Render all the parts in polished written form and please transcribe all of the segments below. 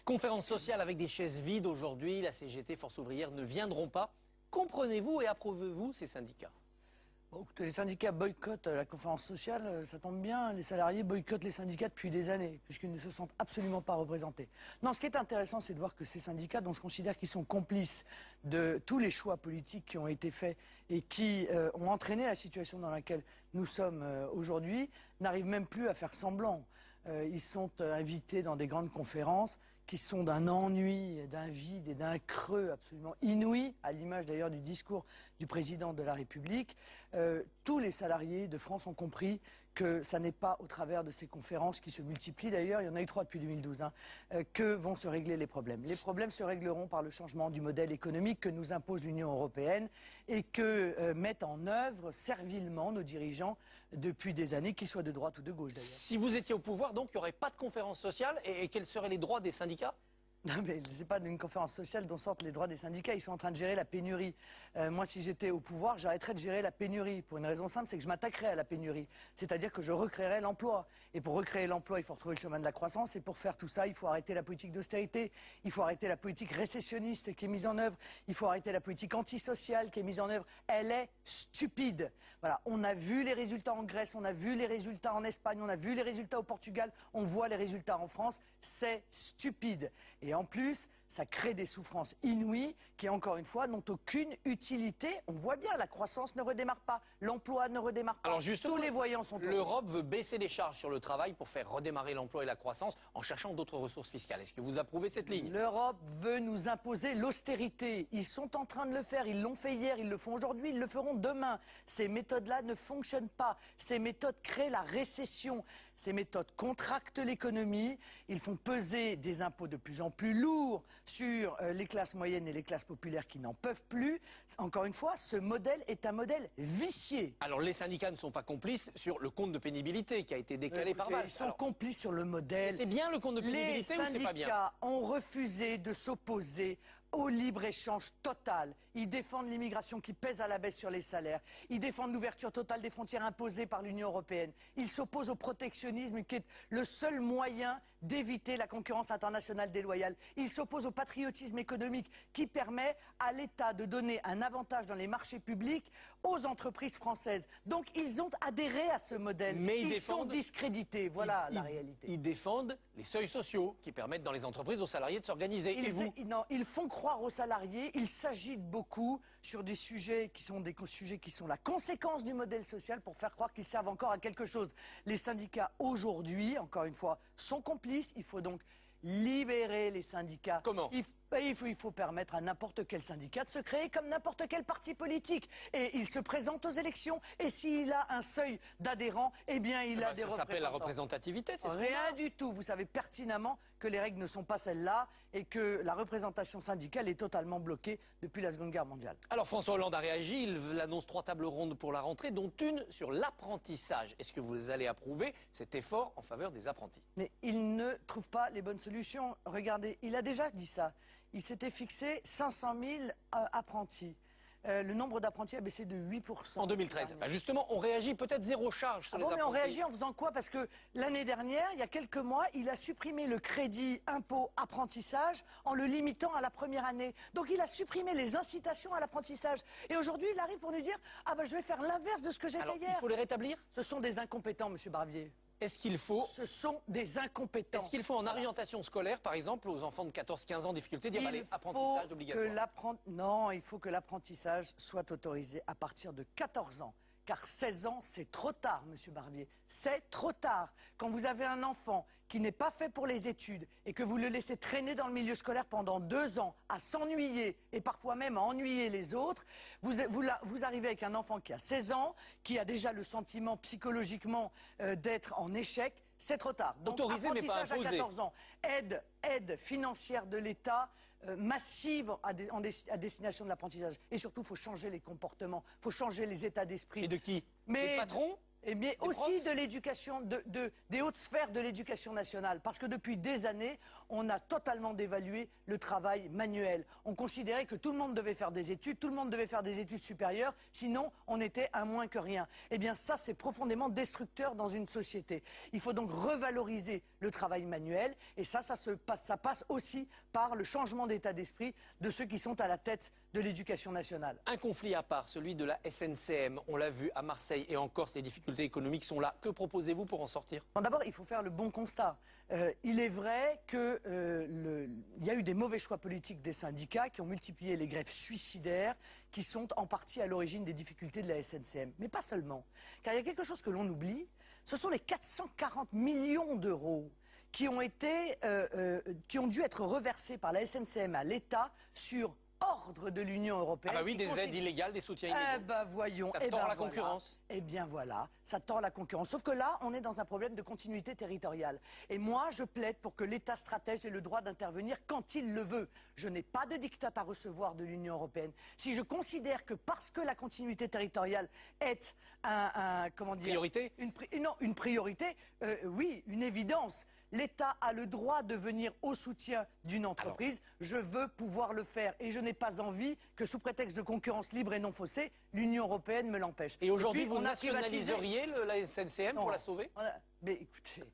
Conférence sociale avec des chaises vides aujourd'hui, la CGT, Force ouvrière ne viendront pas. Comprenez-vous et approuvez-vous ces syndicats? Bon, que les syndicats boycottent la conférence sociale, ça tombe bien. Les salariés boycottent les syndicats depuis des années, puisqu'ils ne se sentent absolument pas représentés. Non, ce qui est intéressant, c'est de voir que ces syndicats, dont je considère qu'ils sont complices de tous les choix politiques qui ont été faits et qui ont entraîné la situation dans laquelle nous sommes aujourd'hui, n'arrivent même plus à faire semblant. Ils sont invités dans des grandes conférences qui sont d'un ennui, d'un vide et d'un creux absolument inouï, à l'image d'ailleurs du discours du président de la République. Tous les salariés de France ont compris que ça n'est pas au travers de ces conférences qui se multiplient d'ailleurs, il y en a eu 3 depuis 2012, que vont se régler les problèmes. Les problèmes se régleront par le changement du modèle économique que nous impose l'Union européenne et que mettent en œuvre servilement nos dirigeants depuis des années, qu'ils soient de droite ou de gauche d'ailleurs. Si vous étiez au pouvoir, donc, il n'y aurait pas de conférence sociale et quels seraient les droits des syndicats? Non mais c'est pas d'une conférence sociale dont sortent les droits des syndicats, ils sont en train de gérer la pénurie. Moi si j'étais au pouvoir, j'arrêterais de gérer la pénurie pour une raison simple, c'est que je m'attaquerais à la pénurie. C'est-à-dire que je recréerais l'emploi. Et pour recréer l'emploi, il faut retrouver le chemin de la croissance et pour faire tout ça, il faut arrêter la politique d'austérité, il faut arrêter la politique récessionniste qui est mise en œuvre, il faut arrêter la politique antisociale qui est mise en œuvre. Elle est stupide. Voilà, on a vu les résultats en Grèce, on a vu les résultats en Espagne, on a vu les résultats au Portugal, on voit les résultats en France, c'est stupide. Et en plus, ça crée des souffrances inouïes qui, encore une fois, n'ont aucune utilité. On voit bien, la croissance ne redémarre pas, l'emploi ne redémarre pas. Alors justement, tous les voyants sont l'Europe veut baisser les charges sur le travail pour faire redémarrer l'emploi et la croissance en cherchant d'autres ressources fiscales. Est-ce que vous approuvez cette ligne? L'Europe veut nous imposer l'austérité. Ils sont en train de le faire. Ils l'ont fait hier, ils le font aujourd'hui, ils le feront demain. Ces méthodes-là ne fonctionnent pas. Ces méthodes créent la récession. Ces méthodes contractent l'économie. Ils font peser des impôts de plus en plus lourds sur les classes moyennes et les classes populaires qui n'en peuvent plus. Encore une fois, ce modèle est un modèle vicié. Alors les syndicats ne sont pas complices sur le compte de pénibilité qui a été décalé par Valls. Ils sont complices sur le modèle. C'est bien le compte de pénibilité ou c'est pas bien? Les syndicats ont refusé de s'opposer au libre-échange total. Ils défendent l'immigration qui pèse à la baisse sur les salaires. Ils défendent l'ouverture totale des frontières imposées par l'Union européenne. Ils s'opposent au protectionnisme qui est le seul moyen d'éviter la concurrence internationale déloyale. Ils s'opposent au patriotisme économique qui permet à l'État de donner un avantage dans les marchés publics aux entreprises françaises. Donc ils ont adhéré à ce modèle. Mais ils sont discrédités. Voilà la réalité. Ils défendent les seuils sociaux qui permettent dans les entreprises aux salariés de s'organiser. Non, ils font croire aux salariés, ils s'agitent beaucoup sur des sujets qui sont la conséquence du modèle social pour faire croire qu'ils servent encore à quelque chose. Les syndicats aujourd'hui, encore une fois, sont complices. Il faut donc libérer les syndicats. Comment ? Il faut permettre à n'importe quel syndicat de se créer comme n'importe quel parti politique. Et il se présente aux élections. Et s'il a un seuil d'adhérents, eh bien, il a des représentants. Ça s'appelle la représentativité, c'est ce Rien du tout. Vous savez pertinemment que les règles ne sont pas celles-là et que la représentation syndicale est totalement bloquée depuis la Seconde Guerre mondiale. Alors François Hollande a réagi. Il annonce 3 tables rondes pour la rentrée, dont une sur l'apprentissage. Est-ce que vous allez approuver cet effort en faveur des apprentis? Mais il ne trouve pas les bonnes solutions. Regardez, il a déjà dit ça. Il s'était fixé 500 000 apprentis. Le nombre d'apprentis a baissé de 8%. En 2013. Justement, on réagit peut-être zéro charge sur les apprentis. Mais on réagit en faisant quoi? Parce que l'année dernière, il y a quelques mois, il a supprimé le crédit impôt apprentissage en le limitant à la première année. Donc il a supprimé les incitations à l'apprentissage. Et aujourd'hui, il arrive pour nous dire « Ah ben je vais faire l'inverse de ce que j'ai fait hier ». Il faut les rétablir? Ce sont des incompétents, monsieur Barbier. Est-ce qu'il faut... Ce sont des incompétents. Est-ce qu'il faut en orientation scolaire, par exemple, aux enfants de 14-15 ans en difficulté, dire allez, apprentissage obligatoire? Non, il faut que l'apprentissage soit autorisé à partir de 14 ans. Car 16 ans, c'est trop tard, monsieur Barbier. C'est trop tard. Quand vous avez un enfant qui n'est pas fait pour les études et que vous le laissez traîner dans le milieu scolaire pendant 2 ans, à s'ennuyer et parfois même à ennuyer les autres, vous arrivez avec un enfant qui a 16 ans, qui a déjà le sentiment psychologiquement d'être en échec. C'est trop tard. Donc, autorisé, mais pas apprentissage imposé. À 14 ans. Aide financière de l'État massive à destination de l'apprentissage. Et surtout, il faut changer les comportements, il faut changer les états d'esprit. Et de qui? Mais des patrons? Mais aussi de l'éducation, des hautes sphères de l'éducation nationale. Parce que depuis des années, on a totalement dévalué le travail manuel. On considérait que tout le monde devait faire des études, tout le monde devait faire des études supérieures, sinon on était un moins que rien. Eh bien ça, c'est profondément destructeur dans une société. Il faut donc revaloriser le travail manuel, et ça passe aussi par le changement d'état d'esprit de ceux qui sont à la tête de l'éducation nationale. Un conflit à part, celui de la SNCM. On l'a vu à Marseille et en Corse, les difficultés économiques sont là. Que proposez-vous pour en sortir? D'abord, il faut faire le bon constat. Il est vrai qu'il y a eu des mauvais choix politiques des syndicats qui ont multiplié les grèves suicidaires qui sont en partie à l'origine des difficultés de la SNCM. Mais pas seulement. Car il y a quelque chose que l'on oublie, ce sont les 440 millions d'euros qui ont dû être reversés par la SNCM à l'État sur ordre de l'Union européenne. Ah bah oui, des aides illégales, des soutiens illégaux. Eh ben voyons. Ça tord la concurrence. Eh bien voilà, ça tord la concurrence. Sauf que là, on est dans un problème de continuité territoriale. Et moi, je plaide pour que l'État stratège ait le droit d'intervenir quand il le veut. Je n'ai pas de diktat à recevoir de l'Union européenne. Si je considère que parce que la continuité territoriale est comment dire, priorité, une priorité, oui, une évidence. L'État a le droit de venir au soutien d'une entreprise. Je veux pouvoir le faire et je n'ai pas envie que, sous prétexte de concurrence libre et non faussée, l'Union européenne me l'empêche. Et aujourd'hui, vous nationaliseriez la SNCM pour la sauver? Mais écoutez...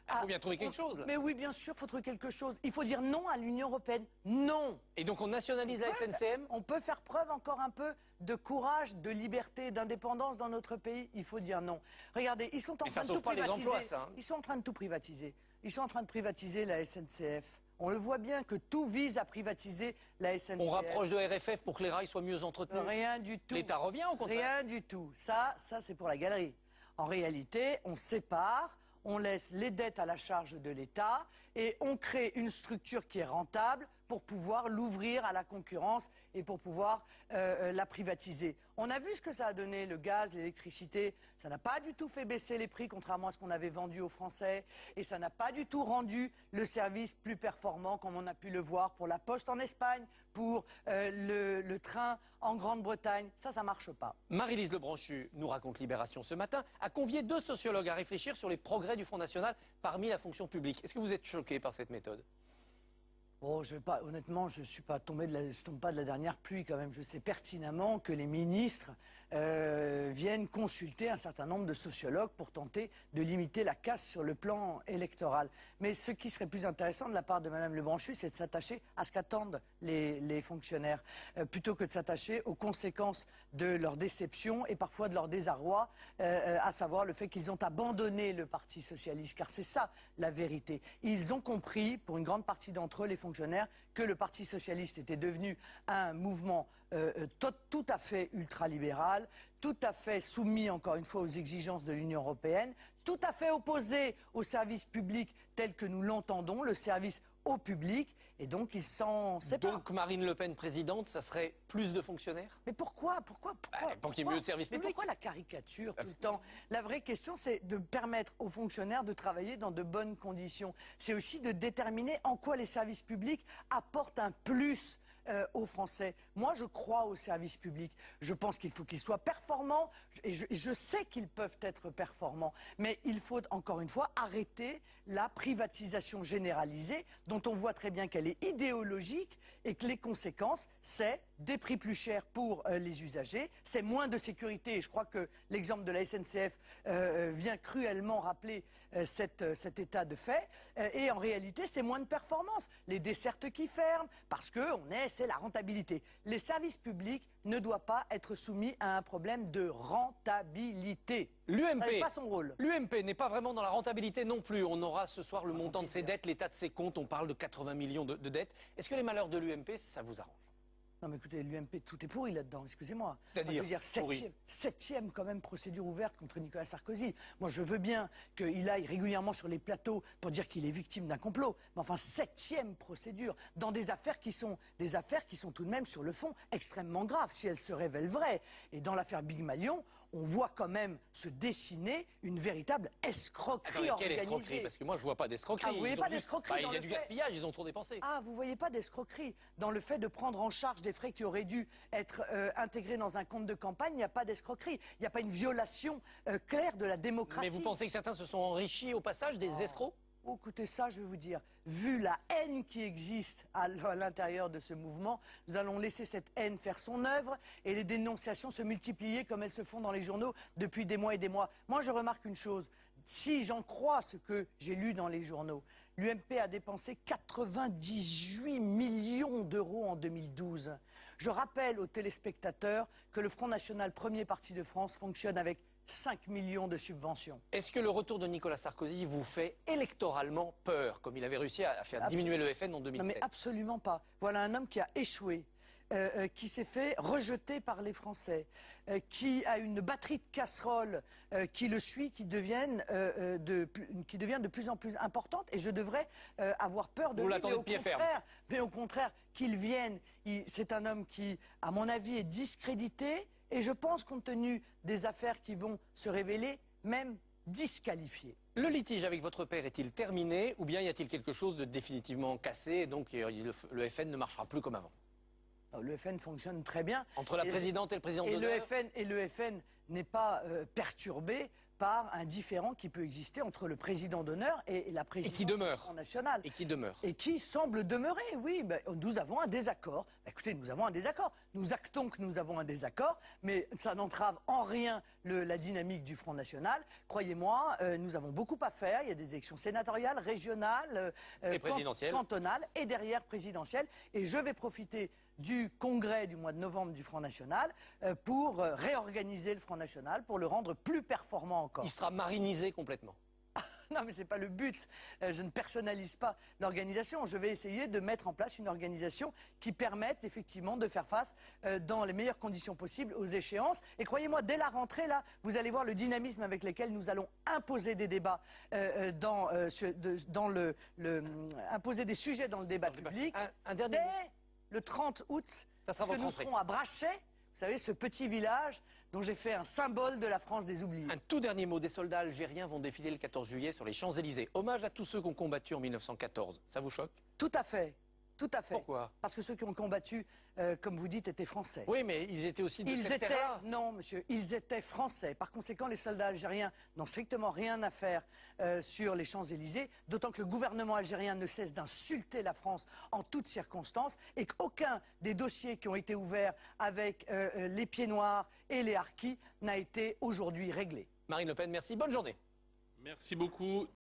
Il faut bien trouver quelque chose, là. Mais oui, bien sûr, il faut trouver quelque chose. Il faut dire non à l'Union européenne. Non. Et donc on nationalise la SNCM? On peut faire preuve encore un peu de courage, de liberté, d'indépendance dans notre pays. Il faut dire non. Regardez, ils sont en train de tout privatiser. Ils sont en train de tout privatiser. Ils sont en train de privatiser la SNCF. On le voit bien que tout vise à privatiser la SNCF. On rapproche de RFF pour que les rails soient mieux entretenus. Rien du tout. L'État revient au contraire. Rien du tout. Ça c'est pour la galerie. En réalité, on sépare. On laisse les dettes à la charge de l'État et on crée une structure qui est rentable pour pouvoir l'ouvrir à la concurrence et pour pouvoir la privatiser. On a vu ce que ça a donné, le gaz, l'électricité. Ça n'a pas du tout fait baisser les prix, contrairement à ce qu'on avait vendu aux Français. Et ça n'a pas du tout rendu le service plus performant, comme on a pu le voir pour la Poste en Espagne, pour le train en Grande-Bretagne. Ça marche pas. Marie-Lise Lebranchu, nous raconte Libération ce matin, a convié 2 sociologues à réfléchir sur les progrès du Front National parmi la fonction publique. Est-ce que vous êtes choqué par cette méthode? Bon, honnêtement, je tombe pas de la dernière pluie quand même. Je sais pertinemment que les ministres viennent consulter un certain nombre de sociologues pour tenter de limiter la casse sur le plan électoral. Mais ce qui serait plus intéressant de la part de Mme Lebranchu, c'est de s'attacher à ce qu'attendent les fonctionnaires, plutôt que de s'attacher aux conséquences de leur déception et parfois de leur désarroi, à savoir le fait qu'ils ont abandonné le Parti socialiste, car c'est ça la vérité. Ils ont compris, pour une grande partie d'entre eux, les fonctionnaires, que le Parti socialiste était devenu un mouvement tout à fait ultralibéral, tout à fait soumis, encore une fois, aux exigences de l'Union européenne, tout à fait opposé au service public tel que nous l'entendons, le service au public, et donc ils s'en séparent. Donc Marine Le Pen présidente, ça serait plus de fonctionnaires? Mais pourquoi pour qu'il y ait mieux de service public. Mais pourquoi la caricature tout le temps? La vraie question, c'est de permettre aux fonctionnaires de travailler dans de bonnes conditions. C'est aussi de déterminer en quoi les services publics apportent un plus aux Français. Moi, je crois au service public. Je pense qu'il faut qu'ils soient performants et je sais qu'ils peuvent être performants. Mais il faut, encore une fois, arrêter la privatisation généralisée dont on voit très bien qu'elle est idéologique et que les conséquences, c'est des prix plus chers pour les usagers, c'est moins de sécurité. Et je crois que l'exemple de la SNCF vient cruellement rappeler cet état de fait. Et en réalité, c'est moins de performance. Les dessertes qui ferment, parce que c'est la rentabilité. Les services publics ne doivent pas être soumis à un problème de rentabilité. L'UMP, ça n'est pas son rôle. L'UMP n'est pas vraiment dans la rentabilité non plus. On aura ce soir le montant de ses dettes, l'état de ses comptes. On parle de 80 millions de dettes. Est-ce que les malheurs de l'UMP, ça vous arrange? Non mais écoutez, l'UMP, tout est pourri là-dedans, excusez-moi. C'est-à-dire septième quand même procédure ouverte contre Nicolas Sarkozy. Moi je veux bien qu'il aille régulièrement sur les plateaux pour dire qu'il est victime d'un complot. Mais enfin, 7e procédure, dans des affaires qui sont tout de même sur le fond extrêmement graves, si elles se révèlent vraies. Et dans l'affaire Big Malion, on voit quand même se dessiner une véritable escroquerie organisée. Quelle escroquerie? Parce que moi je vois pas d'escroquerie. Ah, vous voyez pas d'escroquerie? Il y a du gaspillage, ils ont trop dépensé. Ah, vous voyez pas d'escroquerie dans le fait de prendre en charge des frais qui auraient dû être intégrés dans un compte de campagne, il n'y a pas d'escroquerie. Il n'y a pas une violation claire de la démocratie. Mais vous pensez que certains se sont enrichis au passage, des escrocs? Oh, écoutez ça, je vais vous dire, vu la haine qui existe à l'intérieur de ce mouvement, nous allons laisser cette haine faire son œuvre et les dénonciations se multiplier comme elles se font dans les journaux depuis des mois et des mois. Moi, je remarque une chose, si j'en crois ce que j'ai lu dans les journaux, l'UMP a dépensé 98 millions d'euros en 2012. Je rappelle aux téléspectateurs que le Front National, premier parti de France, fonctionne avec 5 millions de subventions. Est-ce que le retour de Nicolas Sarkozy vous fait électoralement peur, comme il avait réussi à faire diminuer le FN en 2007? Non mais absolument pas. Voilà un homme qui a échoué, qui s'est fait rejeter par les Français, qui a une batterie de casseroles qui le suit, qui devient de plus en plus importante. Et je devrais avoir peur de Vous lui. l'attendez de pied ferme. Mais au contraire, qu'il vienne. C'est un homme qui, à mon avis, est discrédité. Et je pense, compte tenu des affaires qui vont se révéler, même disqualifié. Le litige avec votre père est-il terminé ou bien y a-t-il quelque chose de définitivement cassé et donc le FN ne marchera plus comme avant? Le FN fonctionne très bien. Entre la présidente et le président d'honneur. Et le FN n'est pas perturbé par un différend qui peut exister entre le président d'honneur et la présidente du Front National. Et qui demeure. Et qui semble demeurer, oui. Ben, nous avons un désaccord. Écoutez, nous avons un désaccord. Nous actons que nous avons un désaccord, mais ça n'entrave en rien la dynamique du Front National. Croyez-moi, nous avons beaucoup à faire. Il y a des élections sénatoriales, régionales, cantonales et derrière présidentielles. Et je vais profiter du congrès du mois de novembre du Front National pour réorganiser le Front National, pour le rendre plus performant encore. Il sera marinisé complètement. Non, mais ce n'est pas le but. Je ne personnalise pas l'organisation. Je vais essayer de mettre en place une organisation qui permette effectivement de faire face dans les meilleures conditions possibles aux échéances. Et croyez-moi, dès la rentrée, là, vous allez voir le dynamisme avec lequel nous allons imposer des débats, imposer des sujets dans le débat public. Un dernier dès le 30 août, parce que nous serons à Brachet, vous savez, ce petit village dont j'ai fait un symbole de la France des oubliés. Un tout dernier mot. Des soldats algériens vont défiler le 14 juillet sur les Champs-Élysées. Hommage à tous ceux qui ont combattu en 1914. Ça vous choque? Tout à fait. Tout à fait. Pourquoi? Parce que ceux qui ont combattu, comme vous dites, étaient français. Oui, mais ils étaient aussi de cette terre-là. Non, monsieur, ils étaient français. Par conséquent, les soldats algériens n'ont strictement rien à faire sur les Champs-Élysées, d'autant que le gouvernement algérien ne cesse d'insulter la France en toutes circonstances et qu'aucun des dossiers qui ont été ouverts avec les pieds noirs et les harkis n'a été aujourd'hui réglé. Marine Le Pen, merci. Bonne journée. Merci beaucoup.